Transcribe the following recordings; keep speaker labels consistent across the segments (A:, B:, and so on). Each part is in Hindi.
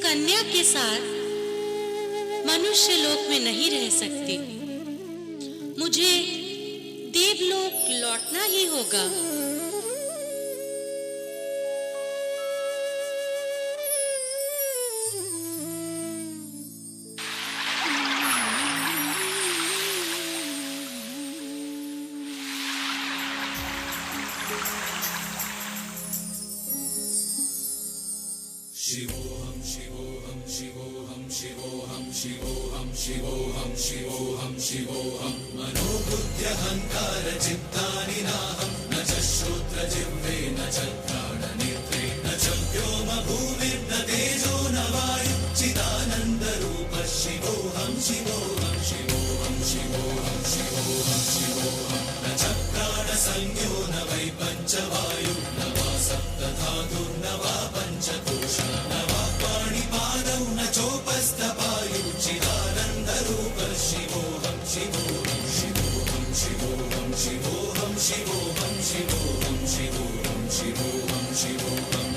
A: कन्या के साथ मनुष्य लोक में नहीं रह सकती। मुझे देवलोक लौटना ही होगा।
B: शिवोऽहं शिवोऽहं शिवोऽहं शिवोऽहं शिवोऽहं शिवोऽहं शिवोऽहं शिवोऽहं मनोबुद्ध्यहङ्कार चित्तानि नाहं न च श्रोत्रजिह्वे न च घ्राणनेत्रे न च व्योम भूमिर्न तेजो न वायुः चिदानन्दरूपः शिवोऽहं शिवोऽहं शिवोऽहं शिवोऽहं शिवोऽहं शिवोऽहं न च प्राणसंज्ञो न वै पञ्चवायुः न वा सप्तधातुर्न वा पञ्चकोशः न वा पाणिपादौ न चोपस्थपायुः चिदानन्दरूपः शिवोऽहं शिवोऽहं शिवोऽहं शिवोऽहं शिवोऽहं शिवोऽहं शिवोऽहं शिवोऽहं शिवोऽहं शिवोऽहं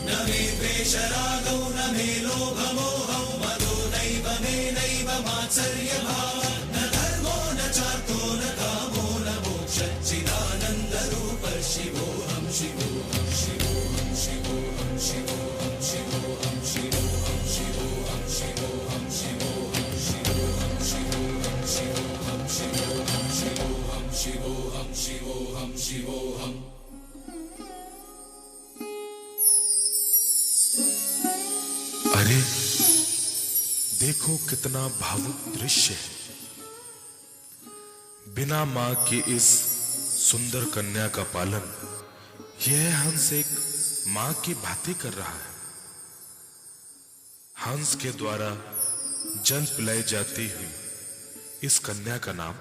B: न मे द्वेषरागौ न मे लोभमोहौ मदो नैव मे नैव मात्सर्यभावः न धर्मो न चार्थो न कामो न मोक्षः चिदानन्दरूपः शिवोऽहं शिवोऽहं शिवोऽहं शिवोऽहं शिवोऽहं शिवोऽहं शिवोऽहं शिवोऽहं शिवोऽहं शिवोऽहं शिवोऽहं शिवोऽहं शिवोऽहं शिवोऽहं शिवोऽहं शिवोऽहं शिवोऽहं शिवोऽहं।
C: अरे देखो कितना भावुक दृश्य है। बिना मां की इस सुंदर कन्या का पालन यह हंस एक मां की भांति कर रहा है। हंस के द्वारा जल पिलाई जाती हुई इस कन्या का नाम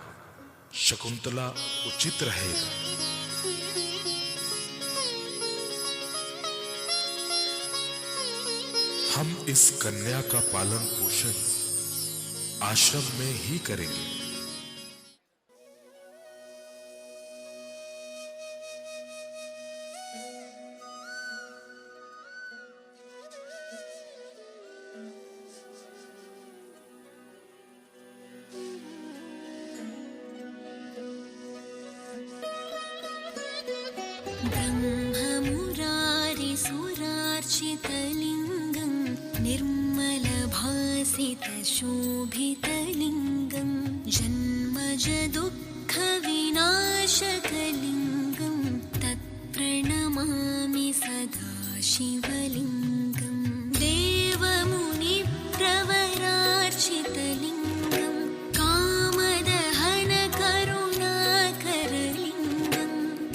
C: शकुंतला उचित रहेगा। हम इस कन्या का पालन पोषण आश्रम में ही करेंगे।
D: ब्रह्ममुरारिसुरार्चितलिङ्गं निर्मलभासितशोभितलिङ्गं जन्मजदुःखविनाशकलिङ्गं तत्प्रणमामि सदा शिवलिङ्गं देवमुनिप्रवरार्चितलिङ्गं कामदहनकरुणाकरलिङ्गं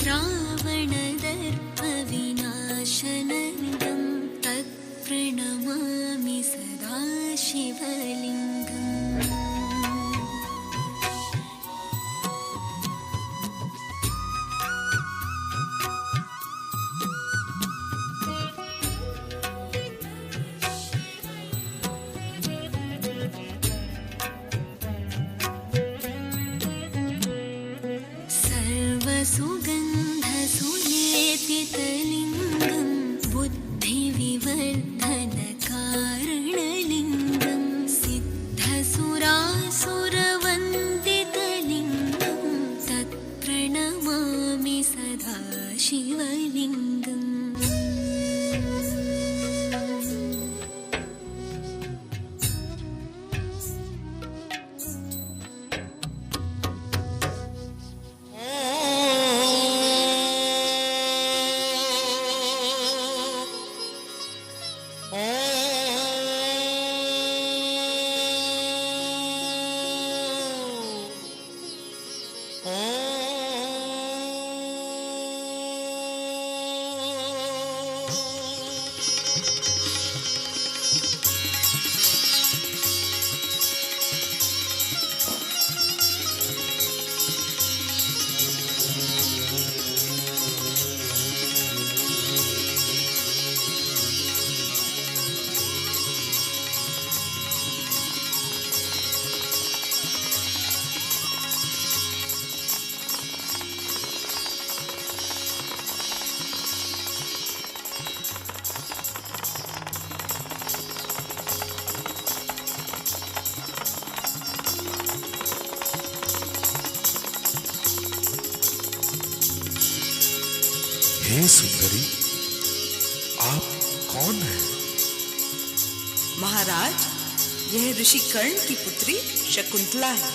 D: रावणदर्पविनाशनलिङ्गं तत्प्रणमामि सदा शिवलिङ्गम्। सर्वसुगन्धसुलेपितलिङ्गं बुद्धिविवर्धनकारणलिङ्गं सिद्ध
C: आप कौन हैं?
E: महाराज, यह ऋषि कर्ण की पुत्री शकुंतला है।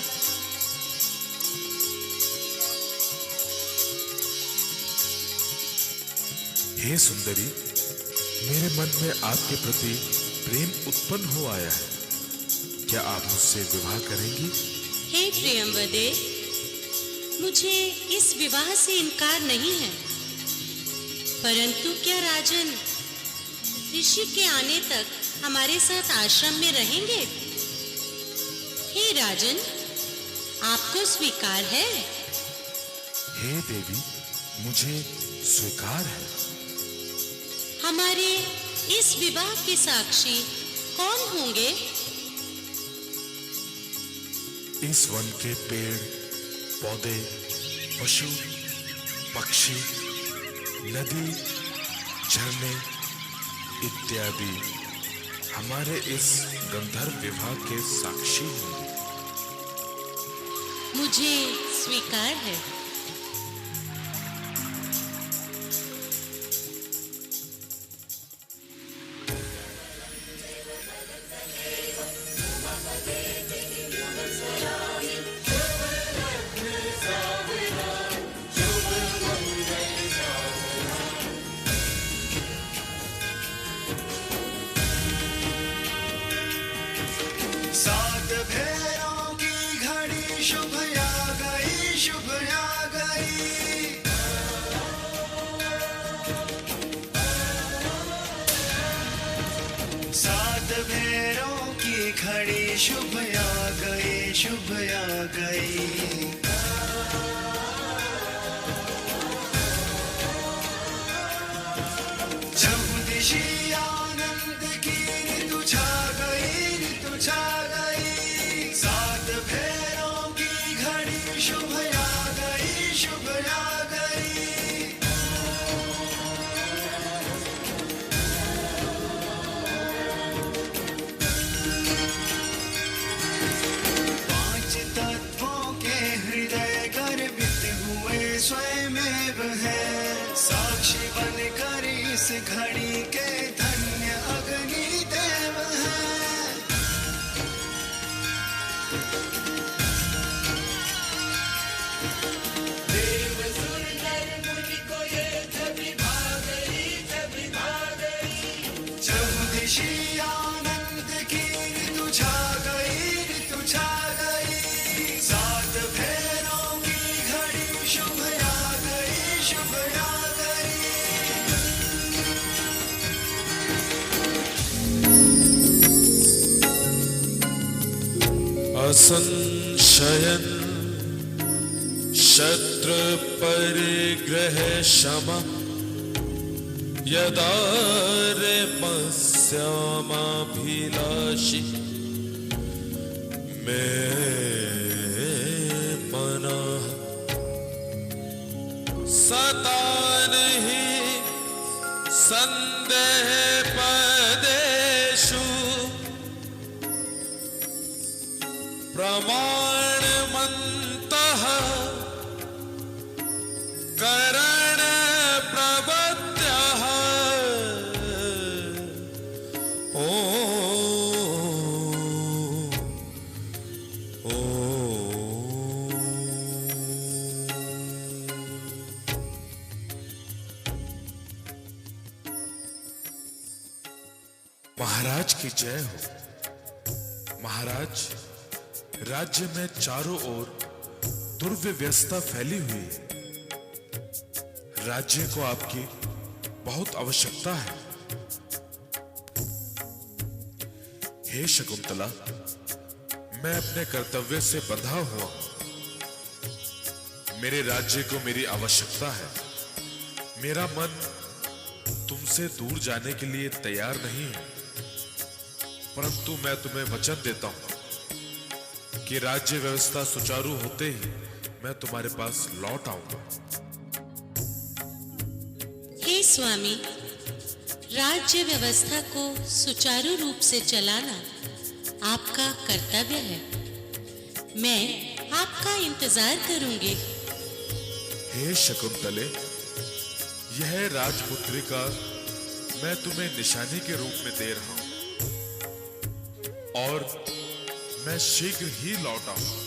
C: हे सुंदरी, मेरे मन में आपके प्रति प्रेम उत्पन्न हो आया है। क्या आप मुझसे विवाह करेंगी?
A: हे प्रियंवदे, मुझे इस विवाह से इनकार नहीं है, परंतु क्या राजन ऋषि के आने तक हमारे साथ आश्रम में रहेंगे? हे राजन, आपको स्वीकार है?
C: हे देवी, मुझे स्वीकार है।
A: हमारे इस विवाह के साक्षी कौन होंगे?
C: इस वन के पेड़ पौधे, पशु पक्षी, नदी, झरने इत्यादि हमारे इस गंधर्व विवाह के साक्षी होंगे।
A: मुझे स्वीकार है।
B: सात फेरों की घड़ी शुभ आ गई, शुभ आ गई। सात फेरों की घड़ी शुभ आ गई, शुभ आ गई। चहुदिशी आनंद की ऋतु छा गई, ऋतु छा गई। सात फेरों की घड़ी शुभ आ गई, शुभ आ गई। पांच तत्वों के हृदय गर्भित हुए स्वयमेव है। साक्षी बनकर इस घड़ी के धन्य अग्नि देव है। देव सुर नर मुनि को ये छवि भा गई, छवि भा गई। चहुदिशी आनंद की ऋतु छा गई, ऋतु छा गई। सात फेरों की घड़ी शुभ आ गई, शुभ आ गई।
C: असंशयन शत्रु परिग्रह क्षमा यदा रेमस्यामाभिलाषी मे मनः सता नहीं संदेह पदेषु प्रमाणमन्तः करण प्रवद्यः ओ महाराज की जय हो। महाराज, राज्य में चारों ओर दुर्व्यवस्था फैली हुई है। राज्य को आपकी बहुत आवश्यकता है। हे शकुंतला, मैं अपने कर्तव्य से बंधा हुआ हूं। मेरे राज्य को मेरी आवश्यकता है। मेरा मन तुमसे दूर जाने के लिए तैयार नहीं है, परंतु मैं तुम्हें वचन देता हूं कि राज्य व्यवस्था सुचारू होते ही मैं तुम्हारे पास लौट आऊंगा।
A: हे स्वामी, राज्य व्यवस्था को सुचारू रूप से चलाना आपका कर्तव्य है। मैं आपका इंतजार करूंगी।
C: हे शकुंतले, यह राजपुत्री का मैं तुम्हें निशानी के रूप में दे रहा हूं और मैं शीघ्र ही लौट आऊंगा।